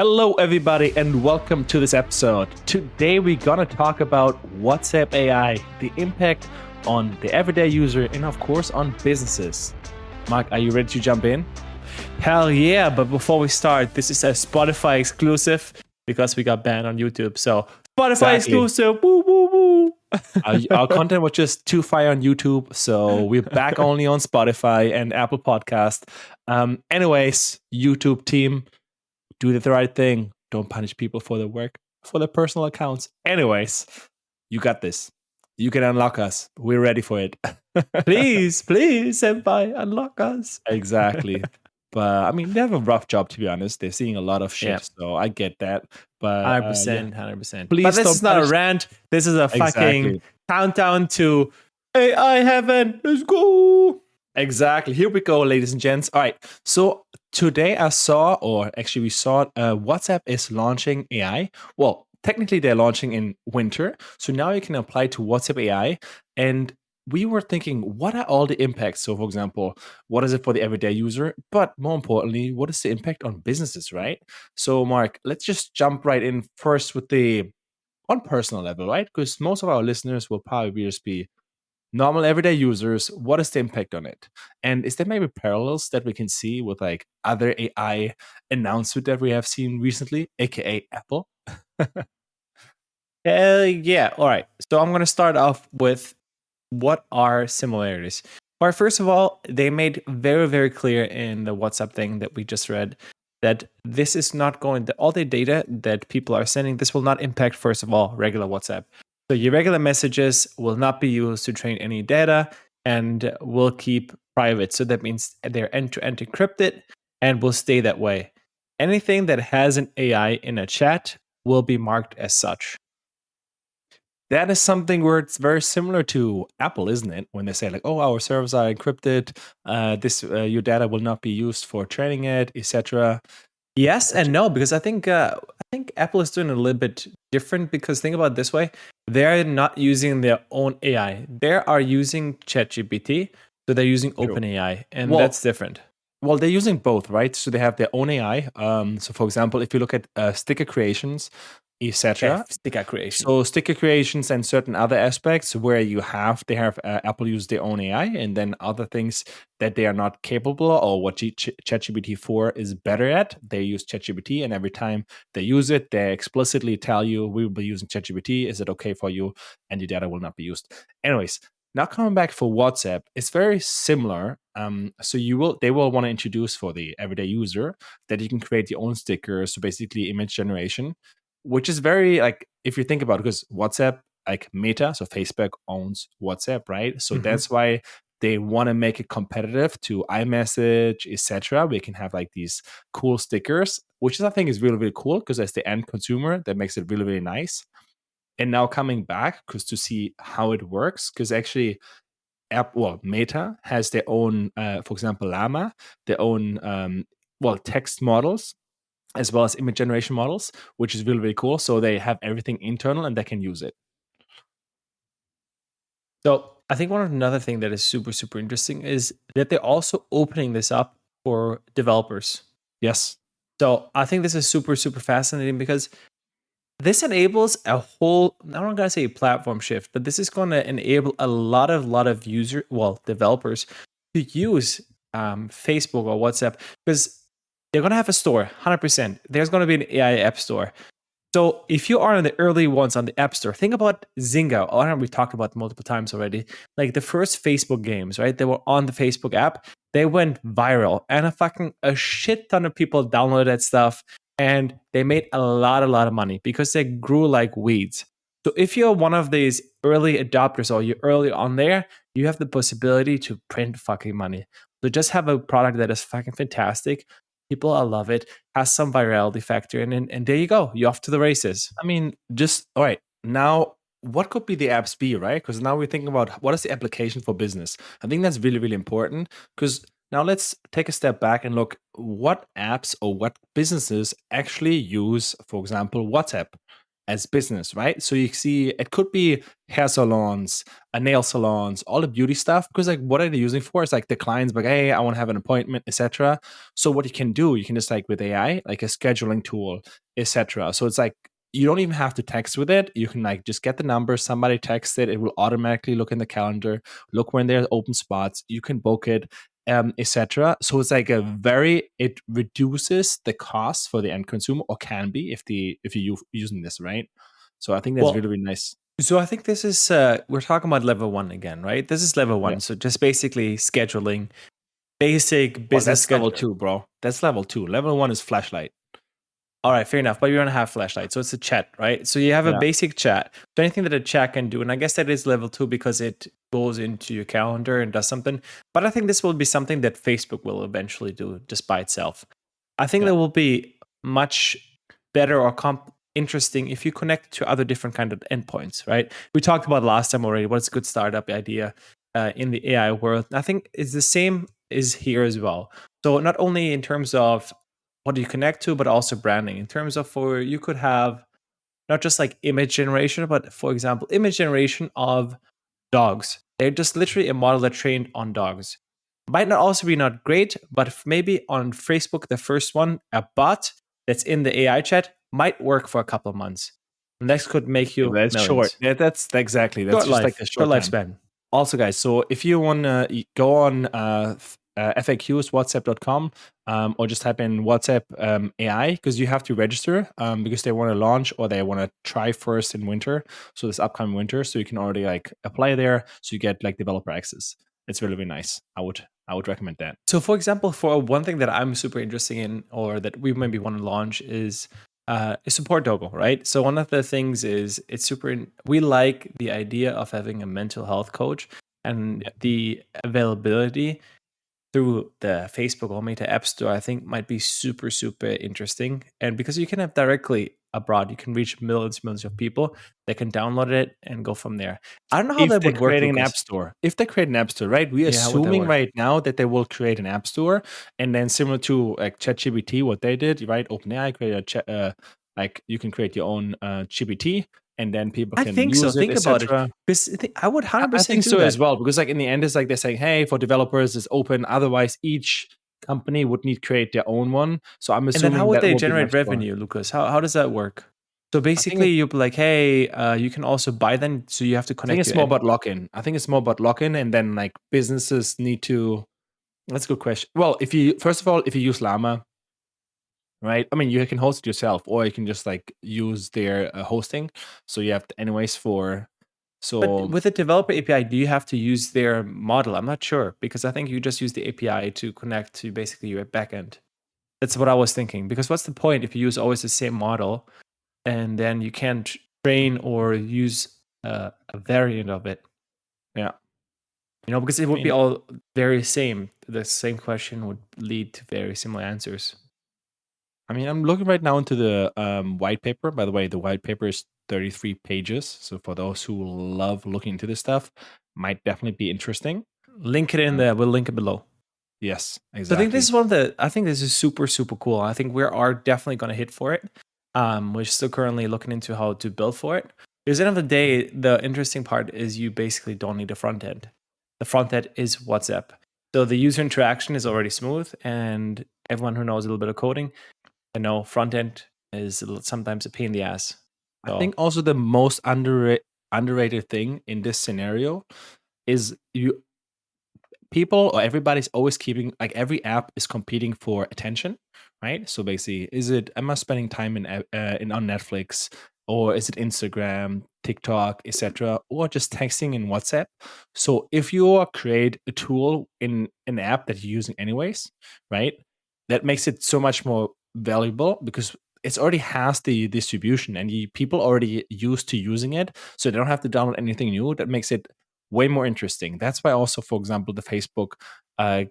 Hello, everybody, and welcome to this episode. Today, we're going to talk about WhatsApp AI, the impact on the everyday user, and of course, on businesses. Mark, are you ready to jump in? Hell yeah, but before we start, this is a Spotify exclusive because we got banned on YouTube. So, Spotify exclusive, woo, woo, woo. Our content was just too fire on YouTube, so we're back only on Spotify and Apple Podcast. Anyways, YouTube team, do the right thing. Don't punish people for their work, for their personal accounts. Anyways, you got this. You can unlock us. We're ready for it. please, senpai, unlock us. Exactly. But I mean, they have a rough job, to be honest. They're seeing a lot of shit, so I get that. But 100%. Please but this don't is not punish- a rant. This is a fucking Exactly. countdown to AI heaven. Let's go. Exactly. Here we go, ladies and gents. All right. So today we saw WhatsApp is launching AI. Well, technically they're launching in winter. So now you can apply to WhatsApp AI. And we were thinking, what are all the impacts? So, for example, what is it for the everyday user? But more importantly, what is the impact on businesses, right? So, Mark, let's just jump right in first with the on personal level, right? Because most of our listeners will probably just be normal everyday users. What is the impact on it? And is there maybe parallels that we can see with like other AI announcement that we have seen recently, aka Apple? Hell yeah. All right. So I'm going to start off with what are similarities. All right, first of all, they made very, very clear in the WhatsApp thing that we just read that this is not going, all the data that people are sending, this will not impact, first of all, regular WhatsApp. So your regular messages will not be used to train any data and will keep private. So that means they're end-to-end encrypted and will stay that way. Anything that has an AI in a chat will be marked as such. That is something where it's very similar to Apple, isn't it? When they say like, "Oh, our servers are encrypted. Your data will not be used for training it, etc." Yes and no, because I think Apple is doing a little bit different. Because think about it this way: they're not using their own AI; they are using ChatGPT, so they're using True. OpenAI, and Well- that's different. Well, they're using both, right? So they have their own AI. So, for example, if you look at sticker creations, etc. Sticker creation. So sticker creations and certain other aspects where they have Apple use their own AI, and then other things that they are not capable or what ChatGPT 4 is better at, they use ChatGPT, and every time they use it, they explicitly tell you, we will be using ChatGPT. Is it okay for you? And your data will not be used. Anyways, now coming back for WhatsApp, it's very similar. So they will want to introduce for the everyday user that you can create your own stickers, so basically image generation, which is very like, if you think about it, because WhatsApp, like Meta, so Facebook owns WhatsApp, right? So that's why they want to make it competitive to iMessage, etc. We can have like these cool stickers, which I think is really, really cool, because as the end consumer, that makes it really, really nice. And now coming back, because to see how it works, because actually Meta has their own, for example, Llama, their own, text models, as well as image generation models, which is really, really cool. So they have everything internal and they can use it. So I think another thing that is super, super interesting is that they're also opening this up for developers. Yes. So I think this is super, super fascinating because this enables a whole, I'm not going to say a platform shift, but this is going to enable a lot of developers to use Facebook or WhatsApp, because they're going to have a store, 100%. There's going to be an AI app store. So if you are in the early ones on the App Store, think about Zynga. I know we've talked about multiple times already. Like the first Facebook games, right? They were on the Facebook app. They went viral, and a shit ton of people downloaded that stuff, and they made a lot of money because they grew like weeds. So if you're one of these early adopters or you're early on there, you have the possibility to print fucking money. So just have a product that is fucking fantastic. People will love it, has some virality factor, and there you go. You're off to the races. I mean, just all right. Now, what could be the apps be, right? Because now we're thinking about what is the application for business. I think that's really, really important, because now let's take a step back and look what apps or what businesses actually use, for example, WhatsApp. as business, right? So you see, it could be hair salons, nail salons, all the beauty stuff. Because like, what are they using for? It's like the clients like, hey, I want to have an appointment, etc. So what you can do, you can just like with AI, like a scheduling tool, etc. So it's like you don't even have to text with it. You can like just get the number, somebody text it, it will automatically look in the calendar, look when there's open spots. You can book it, etc. So it's like it reduces the cost for the end consumer, or can be if you're using this, right? So I think that's really, Well, really nice. so I think this is we're talking about level one again, right? This is level Yeah. one. So just basically scheduling, basic Well, business that's level schedule. two, bro. That's level two. Level one is flashlight. All right, fair enough. But you don't have flashlight, so it's a chat, right? So you have a Yeah. basic chat. So anything that a chat can do, and I guess that is level two because it goes into your calendar and does something. But I think this will be something that Facebook will eventually do just by itself. I think Yeah. that will be much better or interesting if you connect to other different kind of endpoints, right? We talked about last time already. What's a good startup idea in the AI world? I think it's the same is here as well. So not only in terms of what do you connect to, but also branding. In terms of for you could have not just like image generation, but for example, image generation of dogs. They're just literally a model that trained on dogs. Might not also be not great, but maybe on Facebook, the first one, a bot that's in the AI chat might work for a couple of months. And that could make Yeah, you that's short. millions. Yeah, that's exactly. That's Short just like life, a short short time. lifespan. Also, guys, so if you want to go on FAQs, whatsapp.com, or just type in WhatsApp AI, because you have to register because they want to launch or they want to try first in winter. So this upcoming winter, so you can already like apply there, so you get like developer access. It's really, really nice. I would recommend that. So, for example, for one thing that I'm super interested in, or that we maybe want to launch, is a support doggo, right? So, one of the things is it's super. We like the idea of having a mental health coach, and Yeah. the availability through the Facebook or Meta App Store, I think might be super, super interesting. And because you can have directly abroad, you can reach millions of people that can download it and go from there. I don't know how If that they're would work, creating an Lucas. app store, right? We're Yeah, how would that assuming work? right now that they will create an app store, and then similar to like ChatGPT, what they did, right? OpenAI created like you can create your own GPT, and then people I can think so. use it, Think about it. etc. Because I would I 100% think do so as that. well, because like in the end, it's like they're saying, hey, for developers, it's open. Otherwise, each company would need to create their own one. So I'm And then how assuming would that they will be an generate app store. revenue, Lucas? How does that work? So I think basically, you'll be like, hey, you can also buy them. So you have to I think connect it's your more end. about lock-in. I think it's more about lock-in, and then like businesses need to. That's a good question. Well, if you first of all, if you use Llama, right? I mean, you can host it yourself, or you can just like use their hosting. So you have to, anyways for. But So with the developer API, do you have to use their model? I'm not sure because I think you just use the API to connect to basically your backend. That's what I was thinking. Because what's the point if you use always the same model and then you can't train or use a variant of it? yeah, Because it I would be mean, all very same. The same question would lead to very similar answers. I'm looking right now into the white paper. By the way, the white paper is 33 pages. So for those who love looking into this stuff, might definitely be interesting. Link it in there. We'll link it below. Yes, So I think this exactly. is I think this is super, super cool. I think we are definitely going to hit for it. We're still currently looking into how to build for it. Because at the end of the day, the interesting part is you basically don't need a front end. The front end is WhatsApp. So the user interaction is already smooth, and everyone who knows a little bit of coding, I know front end is sometimes a pain in the ass. I think So also the most underrated thing in this scenario is people or everybody's always keeping like every app is competing for attention, right? So basically, is it am I spending time in on Netflix, or is it Instagram, TikTok, etc., or just texting in WhatsApp? So if you create a tool in an app that you're using anyways, right, that makes it so much more valuable because it already has the distribution and people already used to using it, so they don't have to download anything new. That makes it way more interesting. That's why also, for example, the Facebook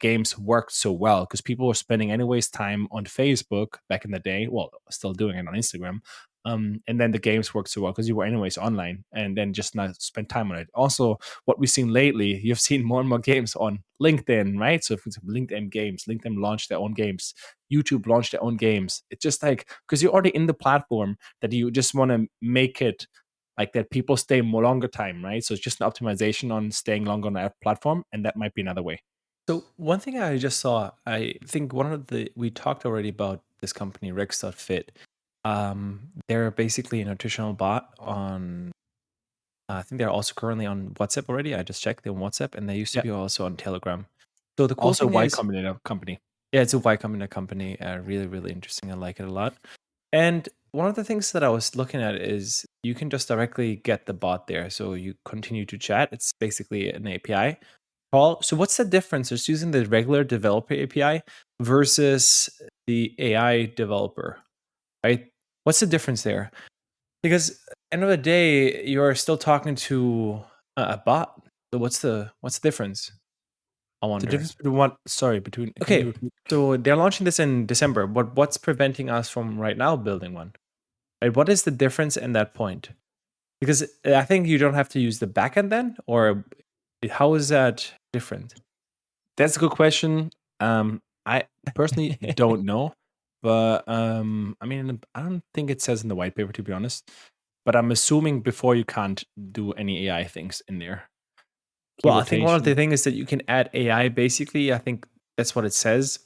games worked so well because people were spending anyways time on Facebook back in the day. Well, still doing it on Instagram, And then the games work so well because you were anyways online, and then just not spend time on it. Also, what we've seen lately, you've seen more and more games on LinkedIn, right? So, for example, LinkedIn games, LinkedIn launched their own games, YouTube launched their own games. It's just like because you're already in the platform that you just want to make it like that people stay more longer time, right? So it's just an optimization on staying longer on that platform, and that might be another way. So one thing I just saw, I think we talked already about this company, Rex.fit. They're basically a nutritional bot on, I think they're also currently on WhatsApp already. I just checked, they're on WhatsApp, and they used to Yeah. be also on Telegram. So the cool Also, thing Y is, Combinator company. yeah, it's a Y Combinator company. Really, really interesting. I like it a lot. And one of the things that I was looking at is you can just directly get the bot there. So you continue to chat. It's basically an API call. So what's the difference? Just using the regular developer API versus the AI developer, right? What's the difference there? Because end of the day, you're still talking to a bot. So what's the difference? I The wonder. difference between what? Sorry, between. Can you Okay, repeat? so they're launching this in December, but what's preventing us from right now building one? Right? What is the difference in that point? Because I think you don't have to use the backend then, or how is that different? That's a good question. I personally don't know, but I mean, I don't think it says in the white paper to be honest. But I'm assuming before you can't do any AI things in there. Key Well, I think one of the rotation. things is that you can add AI. Basically, I think that's what it says.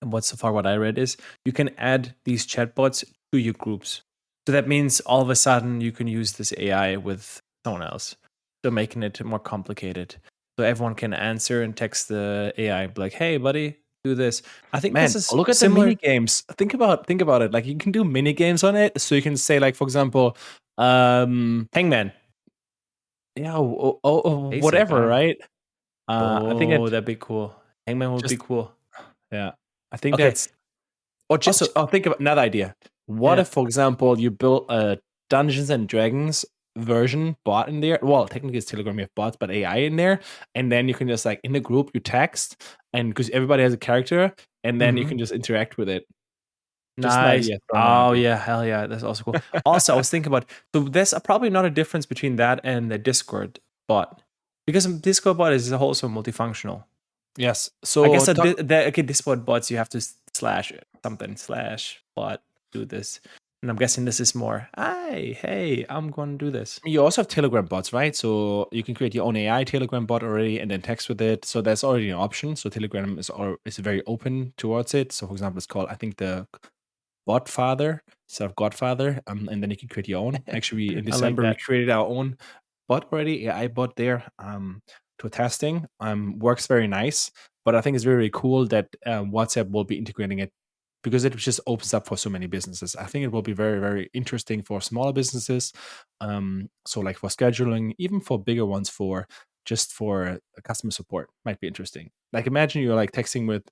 And what so far what I read is you can add these chatbots to your groups. So that means all of a sudden you can use this AI with someone else. So making it more complicated. So everyone can answer and text the AI like, "Hey, buddy, do this." I think this Man, is look at the similar. mini games. Think about it. Like you can do mini games on it. So you can say, like, for example, Hangman. yeah, Basic, whatever, huh? right? I think Oh, it that'd be cool. Hangman would be just cool. yeah. I think Okay. that's or Also, think about another idea. What yeah. if, for example, you built a Dungeons and Dragons version bot in there? Well, technically it's Telegram, you have bots, but AI in there, and then you can just like in the group you text, and because everybody has a character, and then you Mhm. can just interact with it. Just an Nice. idea thrown out Oh there. yeah, hell yeah, that's also cool. Also, I was thinking about so there's probably not a difference between that and the Discord bot because Discord bot is also multifunctional. Yes. I So guess talk. okay, Discord bots you have to slash something slash bot do this, and I'm guessing this is more. Hey, I'm going to do this. You also have Telegram bots, right? So you can create your own AI Telegram bot already, and then text with it. So that's already an option. So Telegram is very open towards it. So for example, it's called, I think, the Botfather instead of Godfather, and then you can create your own. Actually, in I like December we that. created our own bot already, AI bot there, to testing. Works very nice, but I think it's very, very cool that WhatsApp will be integrating it because it just opens up for so many businesses. I think it will be very, very interesting for smaller businesses. So like for scheduling, even for bigger ones, for just for customer support might be interesting. Like imagine you're like texting with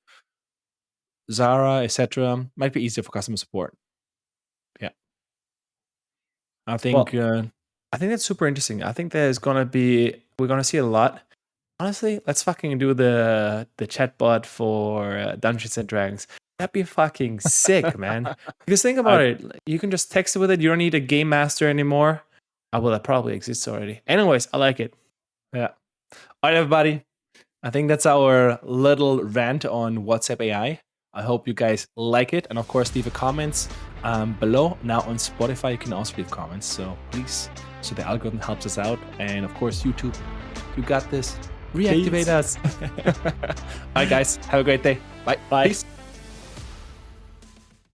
Zara, etc. Might be easier for customer support. Yeah, I think. Well, I think that's super interesting. I think we're gonna see a lot. Honestly, let's fucking do the chatbot for Dungeons and Dragons. That'd be fucking sick, man. Because think I about it, you can just text it with it. You don't need a game master anymore. Oh, well, that probably exists already. Anyways, I like it. yeah. All right, everybody. I think that's our little rant on WhatsApp AI. I hope you guys like it, and of course, leave a comments below. Now on Spotify, you can also leave comments. So please, so the algorithm helps us out, and of course, YouTube, you got this. Reactivate Peace. us. All right, guys. Have a great day. Bye. Bye. Peace.